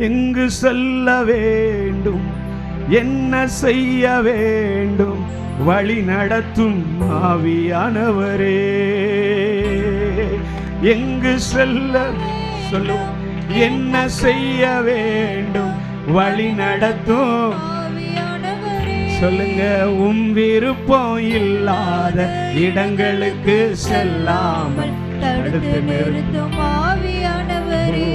எங்கு செல்ல வேண்டும், என்ன செய்ய வேண்டும், வழி நடத்தும் ஆவியானவரே. எங்கு செல்ல சொல்லுவோம், என்ன செய்ய வேண்டும், வழி நடத்தும். சொல்லுங்க, விருப்பம் இல்லாத இடங்களுக்கு செல்லாமல் தடுத்து நிறுத்தும் ஆவியானவரே.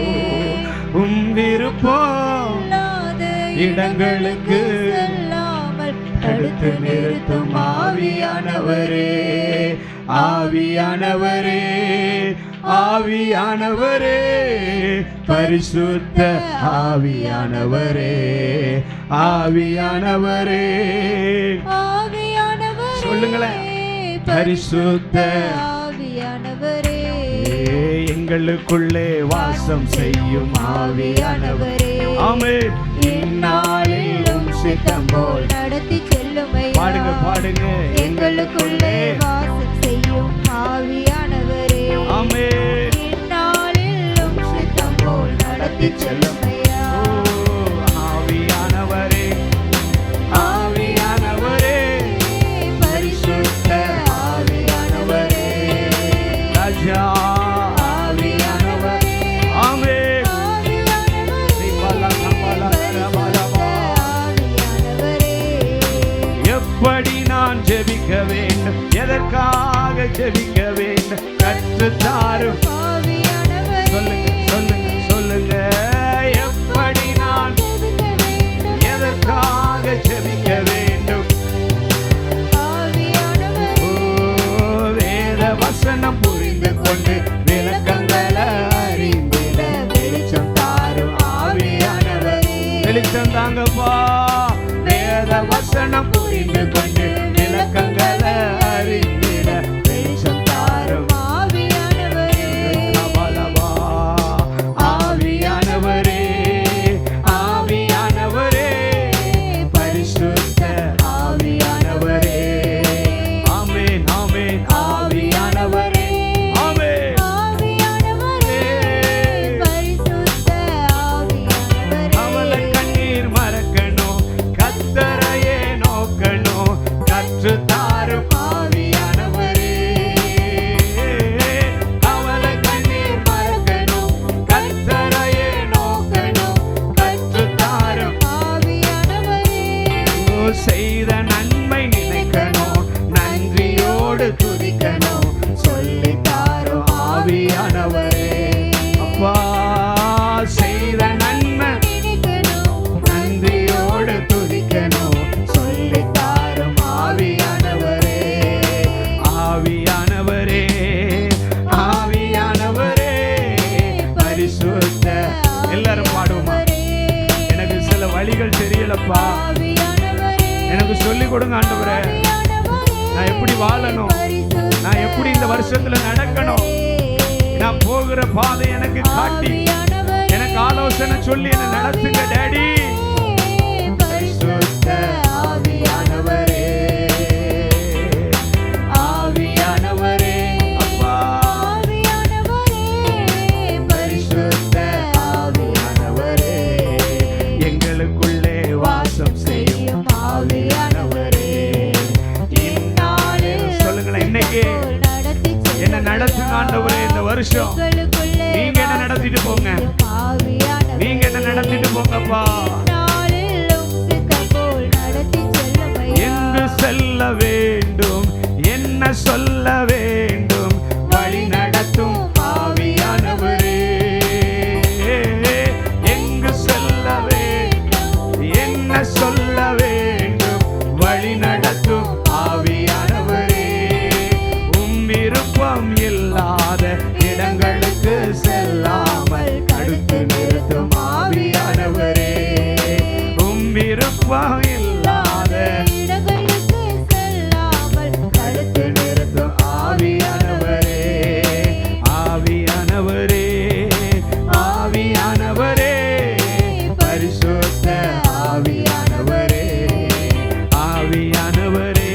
விருப்பம் இடங்களுக்கு செல்லாமல் தடுத்து நிறுத்தும் ஆவியானவரே. ஆவியானவரே, ஆவியானவரே, பரிசுத்த ஆவியானவரே, ஆவியானவரே, சொல்லுங்களேன், பரிசுத்த ஆவியானவரே, எங்களுக்குள்ளே வாசம் செய்யும் ஆவியானவரே. ஆமென். இந்நாளிலும் சித்தம் போல் நடத்தி செல்லும். பாடுங்க பாடுங்க, எங்களுக்குள்ளே வாசம் செய்யும் ஆவியானவரே. ஆமென். இந்நாளிலும் சித்தம் போல் நடத்தி செல்லும் ஆவியானவரே, ஆவியானவரே, பரிசுத்த ஆவியானவரே, ராஜா ஆவியானவரே. ஆமென். எப்படி நான் ஜெபிக்க வேண்டும், எதற்காக ஜெபிக்க வேண்டும், கற்றுத்தாரும். சொல்லுங்க சொல்லுங்க சொல்லுங்க, எப்படி நான் எதற்காக ஜெபிக்க வேண்டும். வேத வசனம் புரிந்து கொண்டு விளக்கங்களை அறிந்திட வெளிச்சம் தாரும் ஆவியானவரே. வெளிச்சம் தாங்கப்பா. வேத வசனம் புரிந்து கொண்டு விளக்கங்களை அறிந்திட வெளிச்சம் தாரும் ஆவியானவரே. ஆவியானவரே, ஆவியானவரே, பரிசுத்த ஆவியானவரே. ஆமென், ஆமென். ஆவியானவரே, ஆமென். ஆவியானவரே, பரிசுத்த ஆவியானவரே. அவளை கண்ணீர் மறக்கணும், கர்த்தரையே நோக்கணும், கற்றுத்தாரும் ஆவியானவரே. அவளை கண்ணீர் மறக்கணும், கர்த்தரையே நோக்கணும், கற்றுத்தாரும் ஆவியானவரே. செய்த நன்மை நினைக்கணும், நன்றியோடு துதிக்கணும், சொல்லித்தாரும் ஆவியானவரே. அப்பா, செய்த நன்மை நன்றியோடு துதிக்கணும், சொல்லித்தாரும் ஆவியானவரே. ஆவியானவரே, ஆவியானவரே, பரிசுத்த. எல்லாரும் பாடுவோமா? எனக்கு சில வழிகள் தெரியலப்பா, எனக்கு சொல்லிக் கொடுங்க ஆண்டவரே. நான் எப்படி வாழணும், நான் எப்படி இந்த வருஷத்துல நடக்கணும், நான் போகிற பாதை எனக்கு காட்டி எனக்கு ஆலோசனை சொல்லி என்ன நடத்துங்க டாடி. பரிசுத்த ஆவியானவரே, ஆவியானவரே, அப்பா, பரிசுத்த ஆவியானவரே, எங்களுக்குள்ளே வாசம் செய்யும் ஆவியானவரே. இந்நாளில் சொல்லுங்களேன், இன்னைக்கு என்ன நடத்துங்க ஆண்டவரே. இந்த வருஷம் நீங்க என்ன நடத்திட்டு போங்க, நீங்க என்ன நடத்திட்டு போங்கப்பா. எங்கு செல்ல வேண்டும், என்ன சொல்ல வேண்டும், வழி நடத்தும் ஆவியானவரே. எங்கு செல்ல வேண்டும், என்ன சொல்ல வேண்டும், வழி நடத்தும் ஆவியானவரே. விருப்பம் இல்லாத இடங்களுக்கு செல்லாமல் தடுத்து நிறுத்தும் ஆவியானவரே. விருப்பம் இல்லாத இடங்களுக்கு செல்லாமல் தடுத்து நிறுத்தும் ஆவியானவரே. ஆவியானவரே, ஆவியானவரே, பரிசுத்த ஆவியானவரே. ஆவியானவரே,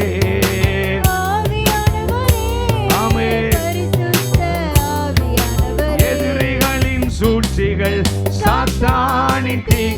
சூழ்ச்சிகள் சாத்தானின் நீட்டி